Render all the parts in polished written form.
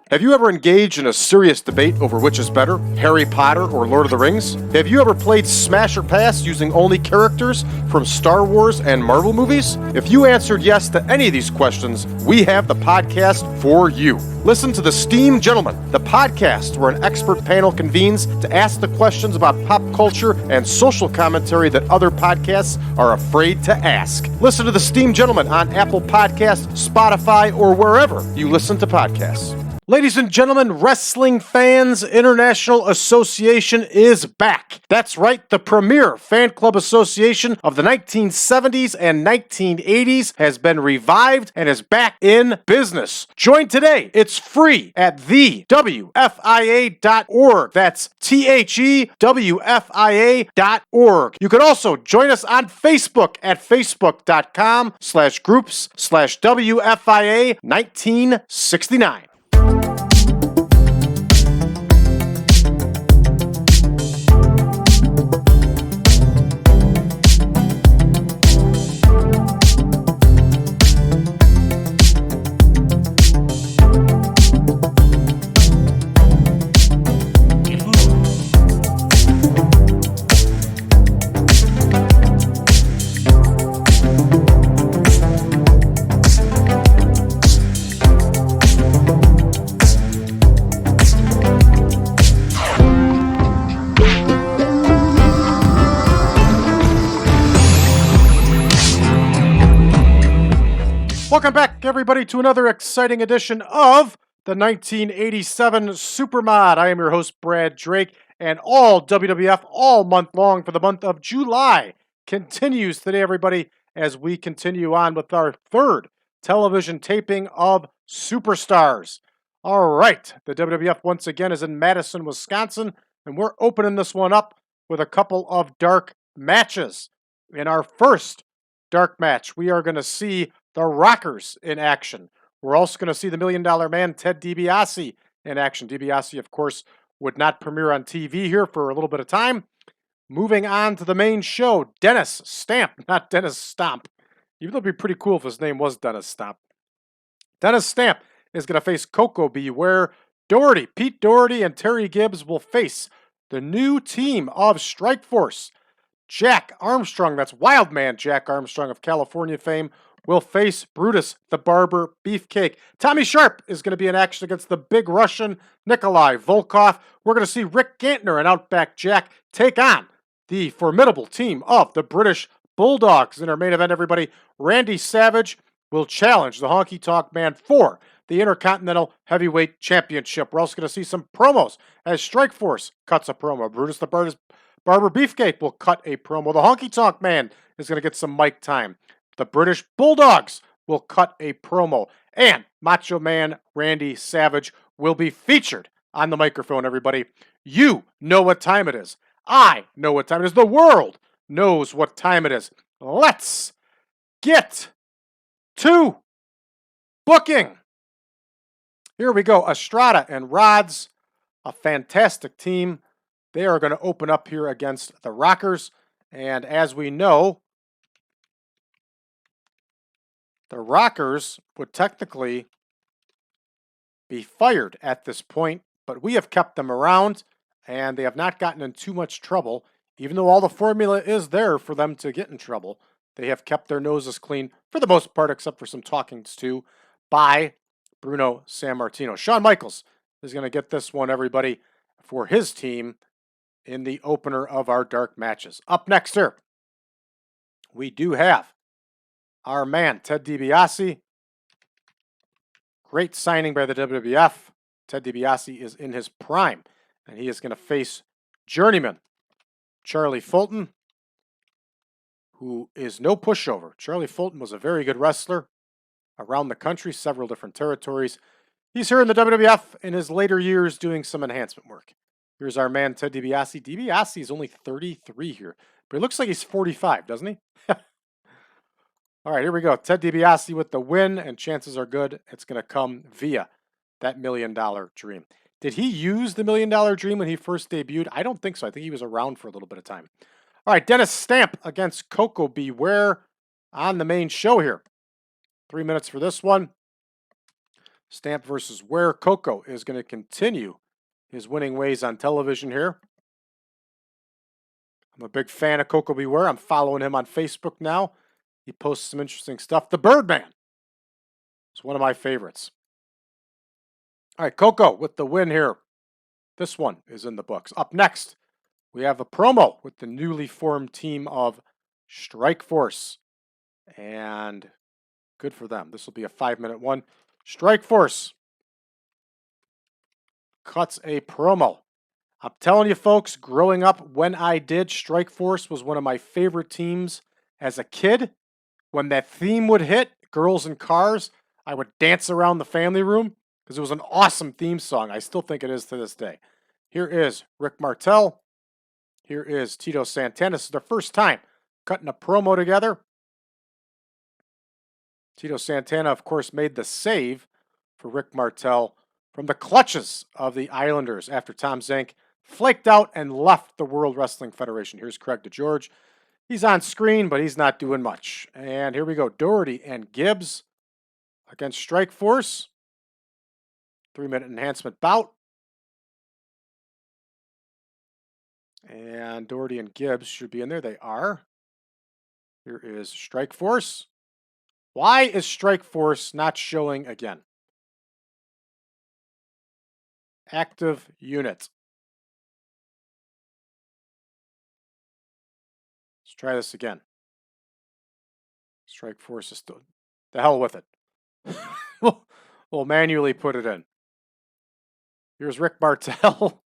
Have you ever engaged in a serious debate over which is better, Harry Potter or Lord of the Rings? Have you ever played Smash or Pass using only characters from Star Wars and Marvel movies? If you answered yes to any of these questions, we have the podcast for you. Listen to The Steam Gentlemen, the podcast where an expert panel convenes to ask the questions about pop culture and social commentary that other podcasts are afraid to ask. Listen to The Steam Gentlemen on Apple Podcasts, Spotify, or wherever you listen to podcasts. Ladies and gentlemen, Wrestling Fans International Association is back. That's right, the premier fan club association of the 1970s and 1980s has been revived and is back in business. Join today. It's free at thewfia.org. That's thewfia.org. You can also join us on Facebook at facebook.com/groups/WFIA 1969. Welcome back, everybody, to another exciting edition of the 1987 Supermod. I am your host, Brad Drake, and all WWF all month long for the month of July continues today, everybody, as we continue on with our third television taping of Superstars. All right, the WWF once again is in Madison, Wisconsin, and we're opening this one up with a couple of dark matches. In our first dark match, we are going to see the Rockers in action. We're also going to see the $1 Million Man, Ted DiBiase, in action. DiBiase, of course, would not premiere on TV here for a little bit of time. Moving on to the main show, Dennis Stamp, not Dennis Stomp. Even though it'd be pretty cool if his name was Dennis Stomp. Dennis Stamp is going to face Koko, Ware, Doherty. Pete Doherty and Terry Gibbs will face the new team of Strikeforce. Jack Armstrong, that's Wildman Jack Armstrong of California fame, will face Brutus, the Barber Beefcake. Tommy Sharp is going to be in action against the big Russian Nikolai Volkoff. We're going to see Rick Gantner and Outback Jack take on the formidable team of the British Bulldogs. In our main event, everybody, Randy Savage will challenge the Honky Tonk Man for the Intercontinental Heavyweight Championship. We're also going to see some promos as Strikeforce cuts a promo. Brutus, the Barber Beefcake will cut a promo. The Honky Tonk Man is going to get some mic time. The British Bulldogs will cut a promo. And Macho Man Randy Savage will be featured on the microphone, everybody. You know what time it is. I know what time it is. The world knows what time it is. Let's get to booking. Here we go. Estrada and Rodz, a fantastic team. They are going to open up here against the Rockers. And as we know, the Rockers would technically be fired at this point, but we have kept them around, and they have not gotten in too much trouble. Even though all the formula is there for them to get in trouble, they have kept their noses clean for the most part, except for some talkings to by Bruno Sammartino. Shawn Michaels is going to get this one, everybody, for his team in the opener of our dark matches. Up next here, we do have our man, Ted DiBiase. Great signing by the WWF. Ted DiBiase is in his prime, and he is going to face journeyman Charlie Fulton, who is no pushover. Charlie Fulton was a very good wrestler around the country, several different territories. He's here in the WWF in his later years doing some enhancement work. Here's our man, Ted DiBiase. DiBiase is only 33 here, but he looks like he's 45, doesn't he? All right, here we go. Ted DiBiase with the win, and chances are good it's going to come via that $1 Million Dream. Did he use the $1 Million Dream when he first debuted? I don't think so. I think he was around for a little bit of time. All right, Dennis Stamp against Koko Ware on the main show here. 3 minutes for this one. Stamp versus Ware. Koko is going to continue his winning ways on television here. I'm a big fan of Koko Beware. I'm following him on Facebook now. He posts some interesting stuff. The Birdman is one of my favorites. All right, Koko with the win here. This one is in the books. Up next, we have a promo with the newly formed team of Strike Force. And good for them. This will be a 5-minute one. Strike Force cuts a promo. I'm telling you, folks, growing up when I did, Strike Force was one of my favorite teams as a kid. When that theme would hit, Girls and Cars, I would dance around the family room because it was an awesome theme song. I still think it is to this day. Here is Rick Martel. Here is Tito Santana. This is their first time cutting a promo together. Tito Santana, of course, made the save for Rick Martel from the clutches of the Islanders after Tom Zank flaked out and left the World Wrestling Federation. Here's Craig DeGeorge. He's on screen, but he's not doing much. And here we go. Doherty and Gibbs against Strike Force. 3-minute enhancement bout. And Doherty and Gibbs should be in there. They are. Here is Strike Force. Why is Strike Force not showing again? Active unit. Let's try this again. Strike Force is still... The hell with it. We'll manually put it in. Here's Rick Martel.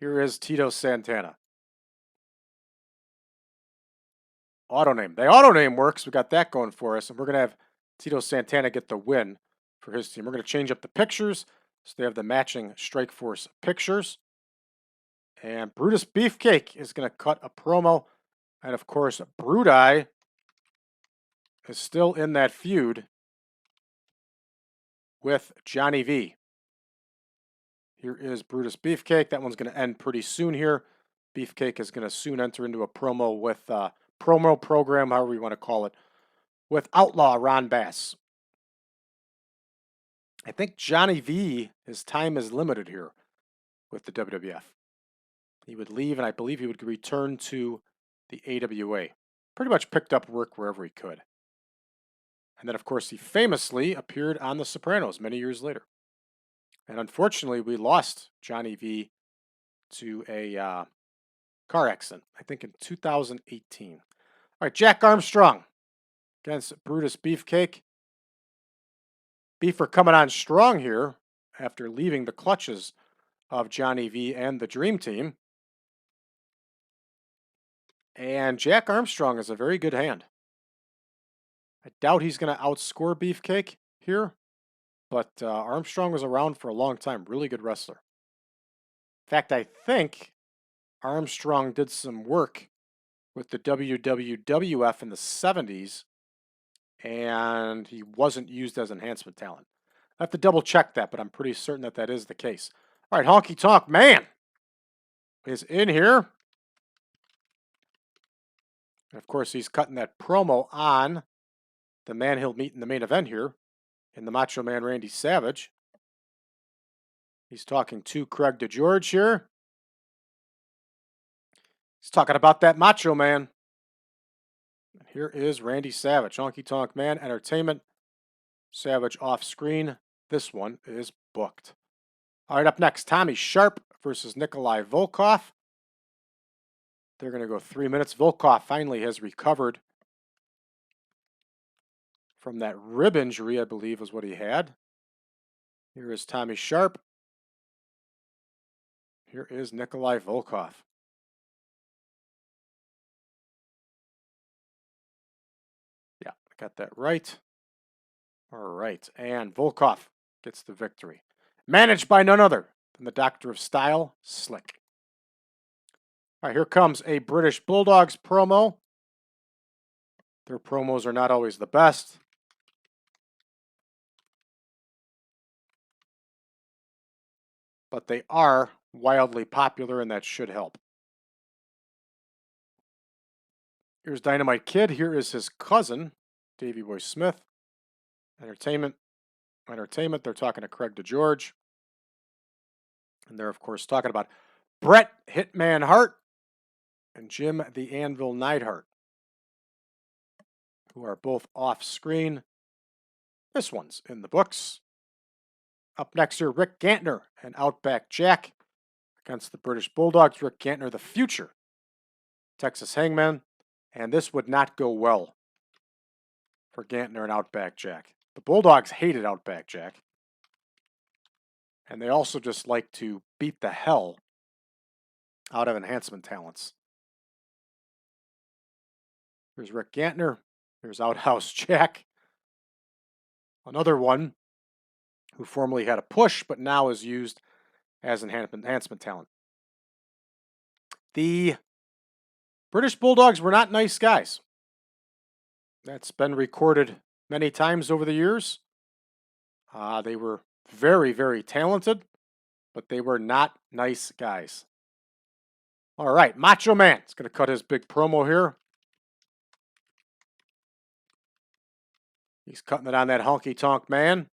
Here is Tito Santana. Auto name. The auto name works. We got that going for us. And we're going to have Tito Santana get the win for his team. We're going to change up the pictures so they have the matching Strike Force pictures. And Brutus Beefcake is going to cut a promo. And of course, Bruti is still in that feud with Johnny V. Here is Brutus Beefcake. That one's going to end pretty soon here. Beefcake is going to soon enter into a promo with promo program, however you want to call it, with Outlaw Ron Bass. I think Johnny V, his time is limited here with the WWF. He would leave, and I believe he would return to the AWA. Pretty much picked up work wherever he could. And then, of course, he famously appeared on The Sopranos many years later. And unfortunately, we lost Johnny V to a car accident, I think in 2018. All right, Jack Armstrong against Brutus Beefcake. Beefer coming on strong here after leaving the clutches of Johnny V and the Dream Team. And Jack Armstrong is a very good hand. I doubt he's going to outscore Beefcake here, but Armstrong was around for a long time. Really good wrestler. In fact, I think Armstrong did some work with the WWF in the 70s, and he wasn't used as enhancement talent. I have to double check that, but I'm pretty certain that that is the case. All right, Honky Tonk Man is in here. And of course, he's cutting that promo on the man he'll meet in the main event here in the Macho Man Randy Savage. He's talking to Craig DeGeorge here. He's talking about that Macho Man. And here is Randy Savage, Honky Tonk Man Entertainment. Savage off screen. This one is booked. All right, up next, Tommy Sharp versus Nikolai Volkoff. They're going to go 3 minutes. Volkoff finally has recovered from that rib injury, I believe is what he had. Here is Tommy Sharp. Here is Nikolai Volkoff. Yeah, I got that right. All right, and Volkoff gets the victory. Managed by none other than the Doctor of Style, Slick. All right, here comes a British Bulldogs promo. Their promos are not always the best. But they are wildly popular, and that should help. Here's Dynamite Kid. Here is his cousin, Davey Boy Smith. Entertainment. Entertainment. They're talking to Craig DeGeorge. And they're, of course, talking about Bret Hitman Hart and Jim the Anvil Neidhart, who are both off screen. This one's in the books. Up next here, Rick Gantner and Outback Jack against the British Bulldogs. Rick Gantner, the future Texas Hangman. And this would not go well for Gantner and Outback Jack. The Bulldogs hated Outback Jack. And they also just like to beat the hell out of enhancement talents. Here's Rick Gantner. Here's Outhouse Jack. Another one who formerly had a push, but now is used as enhancement talent. The British Bulldogs were not nice guys. That's been recorded many times over the years. They were very, very talented, but they were not nice guys. All right, Macho Man is going to cut his big promo here. He's cutting it on that Honky Tonk Man.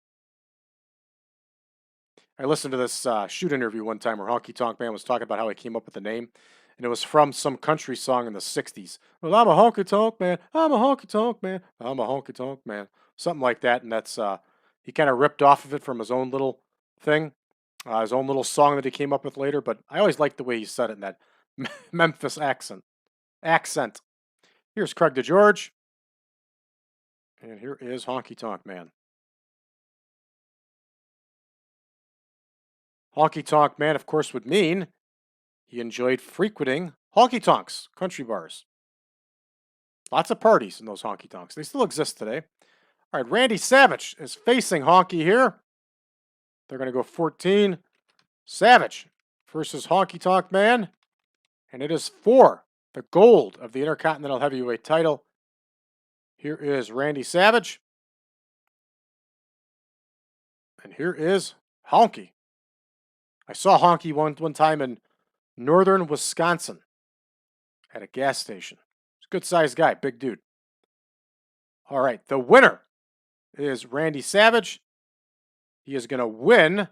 I listened to this shoot interview one time where Honky Tonk Man was talking about how he came up with the name, and it was from some country song in the 60s. Well, I'm a honky tonk man, I'm a honky tonk man, I'm a honky tonk man. Something like that, and that's, he kind of ripped off of it from his own little thing, his own little song that he came up with later, but I always liked the way he said it in that Memphis accent. Here's Craig DeGeorge, and here is Honky Tonk Man. Honky Tonk Man, of course, would mean he enjoyed frequenting honky tonks, country bars. Lots of parties in those honky tonks. They still exist today. All right, Randy Savage is facing Honky here. They're going to go 14. Savage versus Honky Tonk Man. And it is for the gold of the Intercontinental Heavyweight title. Here is Randy Savage. And here is Honky. I saw Honky one time in northern Wisconsin at a gas station. He's a good-sized guy, big dude. All right, the winner is Randy Savage. He is going to win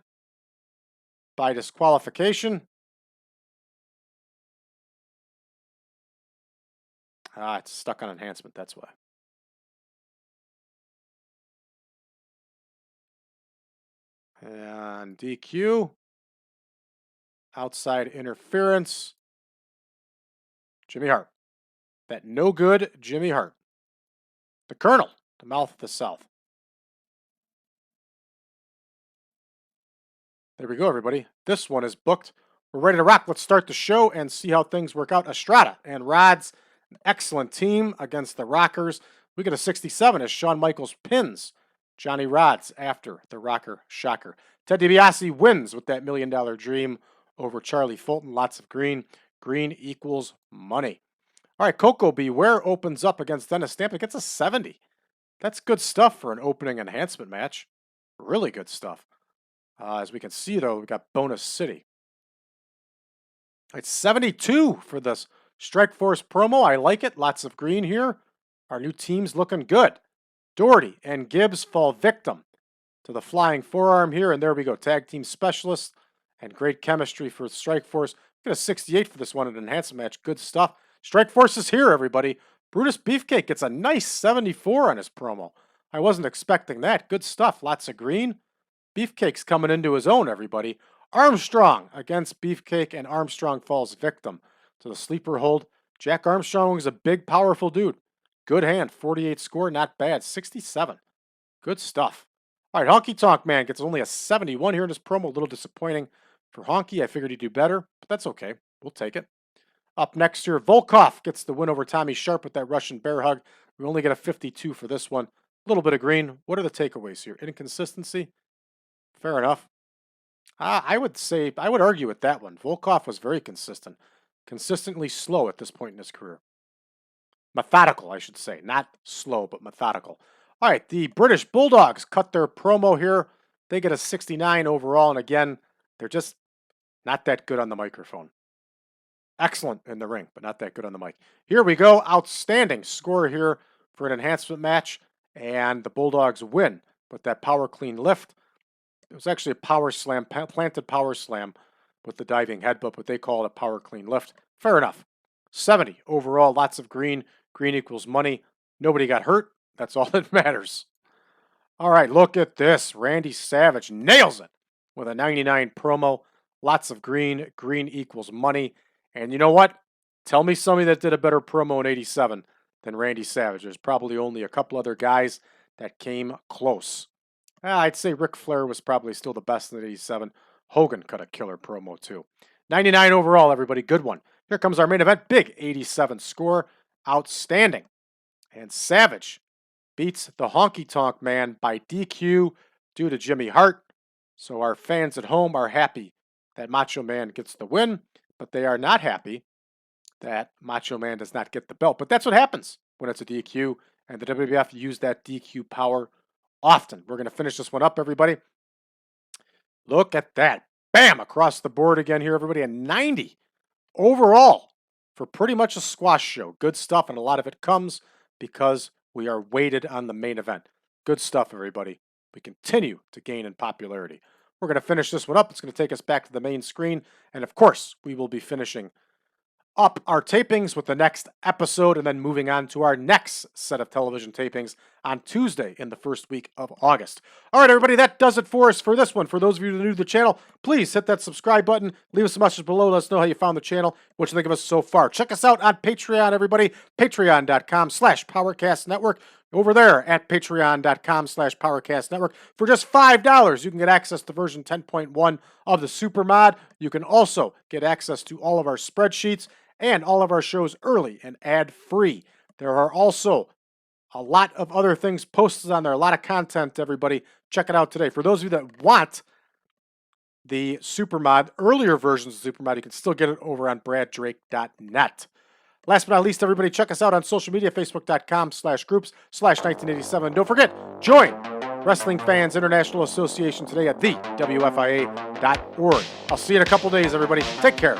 by disqualification. It's stuck on enhancement, that's why. And DQ. Outside interference. Jimmy Hart. That no good Jimmy Hart. The Colonel, the mouth of the South. There we go, everybody. This one is booked. We're ready to rock. Let's start the show and see how things work out. Estrada and Rodz, an excellent team against the Rockers. We get a 67 as Shawn Michaels pins Johnny Rodz after the Rocker Shocker. Ted DiBiase wins with that $1 Million Dream over Charlie Fulton. Lots of green. Green equals money. All right, Koko Ware opens up against Dennis Stamp. It gets a 70. That's good stuff for an opening enhancement match. Really good stuff. As we can see, though, we got Bonus City. It's 72 for this Strike Force promo. I like it. Lots of green here. Our new team's looking good. Doherty and Gibbs fall victim to the flying forearm here. And there we go. Tag team specialists and great chemistry for Strike Force. Get a 68 for this one, an enhancement match. Good stuff. Strike Force is here, everybody. Brutus Beefcake gets a nice 74 on his promo. I wasn't expecting that. Good stuff. Lots of green. Beefcake's coming into his own, everybody. Armstrong against Beefcake, and Armstrong falls victim to the sleeper hold. Jack Armstrong is a big, powerful dude. Good hand. 48 score. Not bad. 67. Good stuff. All right, Honky Tonk Man gets only a 71 here in his promo. A little disappointing for Honky. I figured he'd do better, but that's okay. We'll take it. Up next here, Volkoff gets the win over Tommy Sharp with that Russian bear hug. We only get a 52 for this one. A little bit of green. What are the takeaways here? Inconsistency? Fair enough. I would argue with that one. Volkoff was very consistent. Consistently slow at this point in his career. Methodical, I should say. Not slow, but methodical. All right, the British Bulldogs cut their promo here. They get a 69 overall, and again, they're just not that good on the microphone. Excellent in the ring, but not that good on the mic. Here we go. Outstanding score here for an enhancement match, and the Bulldogs win but that power clean lift, it was actually a power slam, planted power slam with the diving headbutt, but they call it a power clean lift. Fair enough. 70 overall, lots of green. Green equals money. Nobody got hurt. That's all that matters. All right, look at this. Randy Savage nails it with a 99 promo. Lots of green. Green equals money. And you know what? Tell me somebody that did a better promo in 87 than Randy Savage. There's probably only a couple other guys that came close. I'd say Ric Flair was probably still the best in 87. Hogan cut a killer promo too. 99 overall, everybody. Good one. Here comes our main event. Big 87 score. Outstanding. And Savage beats the Honky Tonk Man by DQ due to Jimmy Hart. So our fans at home are happy that Macho Man gets the win, but they are not happy that Macho Man does not get the belt. But that's what happens when it's a DQ, and the WWF used that DQ power often. We're going to finish this one up, everybody. Look at that. Bam! Across the board again here, everybody. A 90 overall for pretty much a squash show. Good stuff, and a lot of it comes because we are weighted on the main event. Good stuff, everybody. We continue to gain in popularity. We're going to finish this one up. It's going to take us back to the main screen. And of course, we will be finishing up our tapings with the next episode and then moving on to our next set of television tapings on Tuesday in the first week of August. All right, everybody, that does it for us for this one. For those of you who are new to the channel, please hit that subscribe button. Leave us a message below. Let us know how you found the channel, what you think of us so far. Check us out on Patreon, everybody. Patreon.com/PowerCast Network. Over there at patreon.com/PowerCast Network. For just $5, you can get access to version 10.1 of the Supermod. You can also get access to all of our spreadsheets and all of our shows early and ad-free. There are also a lot of other things posted on there, a lot of content, everybody. Check it out today. For those of you that want the Supermod, earlier versions of Supermod, you can still get it over on braddrake.net. Last but not least, everybody, check us out on social media, facebook.com/groups/1987. Don't forget, join Wrestling Fans International Association today at thewfia.org. I'll see you in a couple days, everybody. Take care.